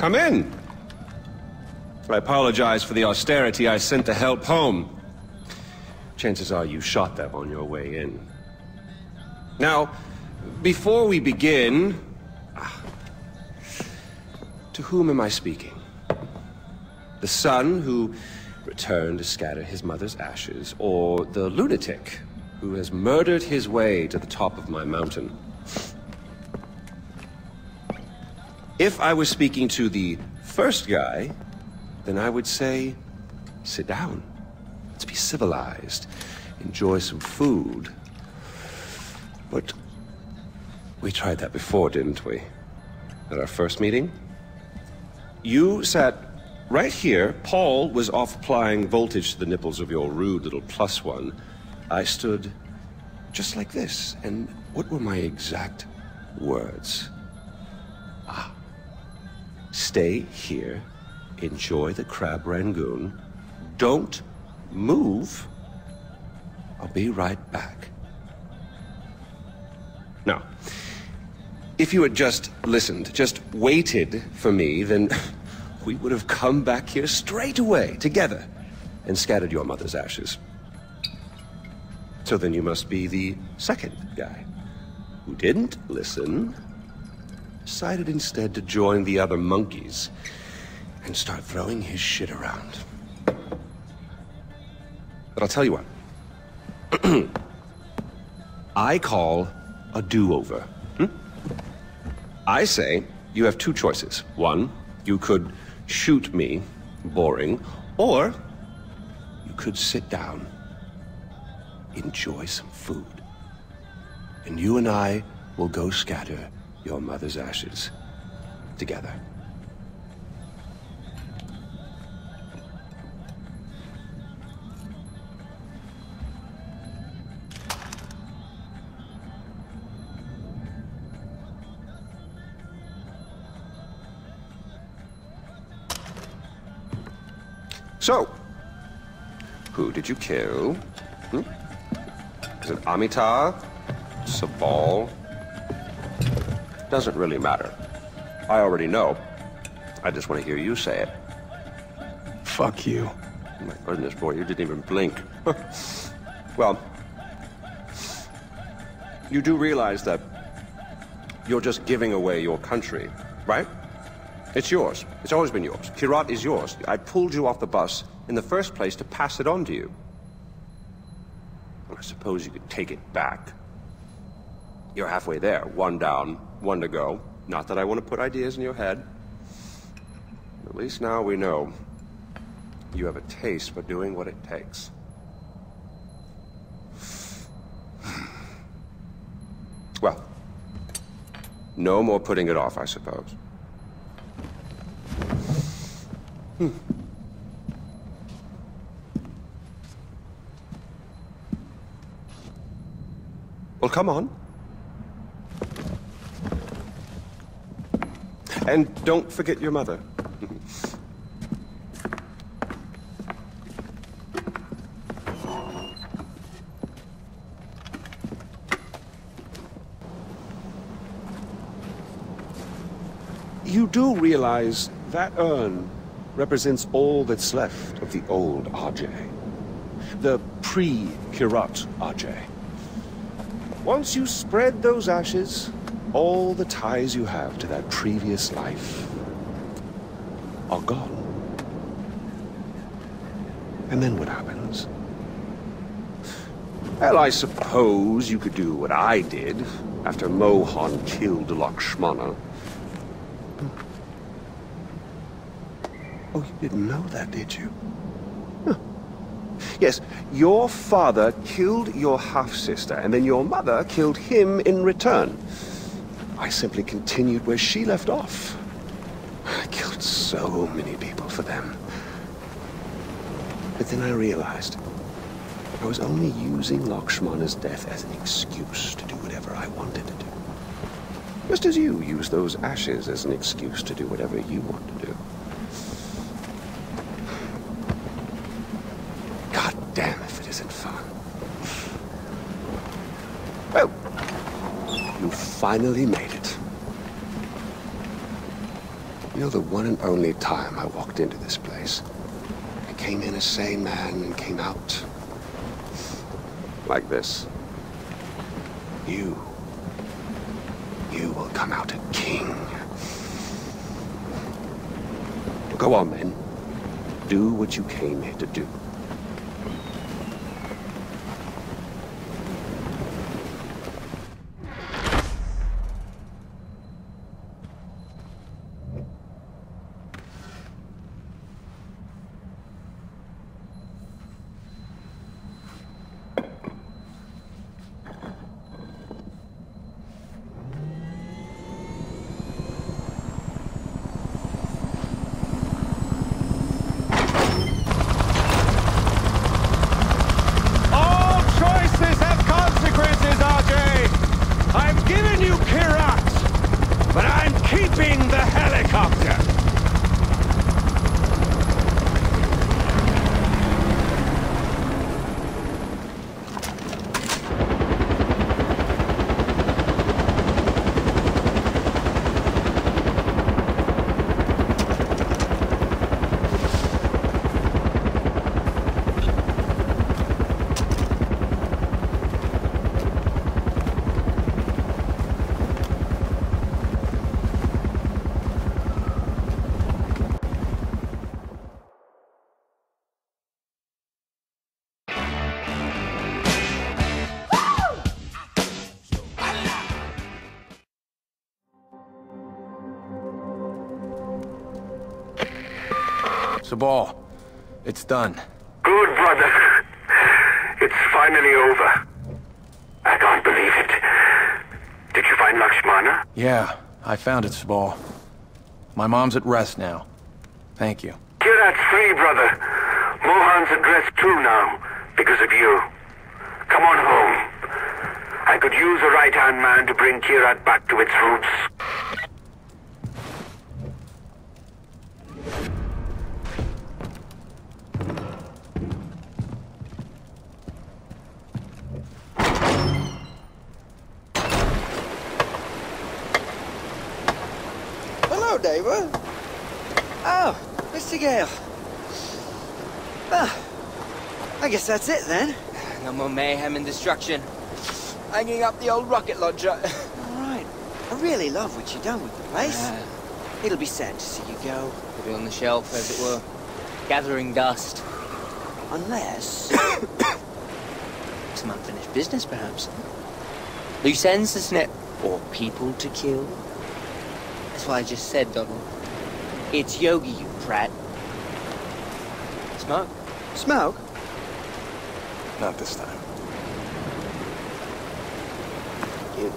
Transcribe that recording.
Come in. I apologize for the austerity I sent to help home. Chances are you shot them on your way in. Now, before we begin... To whom am I speaking? The son who returned to scatter his mother's ashes, or the lunatic who has murdered his way to the top of my mountain? If I was speaking to the first guy, then I would say, sit down. Let's be civilized. Enjoy some food. But we tried that before, didn't we? At our first meeting? You sat right here. Paul was off applying voltage to the nipples of your rude little +1. I stood just like this. And what were my exact words? Stay here, enjoy the crab rangoon, don't move, I'll be right back. Now, if you had just listened, just waited for me, then we would have come back here straight away, together, and scattered your mother's ashes. So then you must be the second guy, who didn't listen, decided instead to join the other monkeys and start throwing his shit around. But I'll tell you what. I call a do-over. I say you have two choices. One, you could shoot me, boring, or you could sit down, enjoy some food, and you and I will go scatter your mother's ashes together. So, who did you kill? Is it Amitar? Sabal? Doesn't really matter. I already know. I just want to hear you say it. Fuck you. My goodness, boy, you didn't even blink. Well, you do realize that you're just giving away your country, right? It's yours. It's always been yours. Kirat is yours. I pulled you off the bus in the first place to pass it on to you. I suppose you could take it back. You're halfway there. One down, one to go. Not that I want to put ideas in your head. At least now we know you have a taste for doing what it takes. Well, no more putting it off, I suppose. Well, come on. And don't forget your mother. You do realize that urn represents all that's left of the old RJ. The pre-Kirat RJ. Once you spread those ashes, all the ties you have to that previous life are gone. And then what happens? Well, I suppose you could do what I did after Mohan killed Lakshmana. Oh, you didn't know that, did you? Huh. Yes, your father killed your half-sister, and then your mother killed him in return. I simply continued where she left off. I killed so many people for them. But then I realized I was only using Lakshmana's death as an excuse to do whatever I wanted to do. Just as you use those ashes as an excuse to do whatever you want to do. God damn if it isn't fun. Well, you finally made it. You know, the one and only time I walked into this place, I came in a sane man and came out like this. You will come out a king. Well, go on, then. Do what you came here to do. Sabal, it's done. Good, brother. It's finally over. I can't believe it. Did you find Lakshmana? Yeah, I found it, Sabal. My mom's at rest now. Thank you. Kirat's free, brother. Mohan's at rest too now, because of you. Come on home. I could use a right-hand man to bring Kirat back to its roots. Hello, David. Oh, Mr. Gale. Ah, I guess that's it then. No more mayhem and destruction. Hanging up the old rocket launcher. All right. I really love what you've done with the place. It'll be sad to see you go. Put it on the shelf, as it were. Gathering dust. Unless... Some unfinished business, perhaps. Loose ends, isn't it? Or people to kill. That's what I just said, Donald. It's Yogi, you prat. Smoke? Smoke? Not this time. You.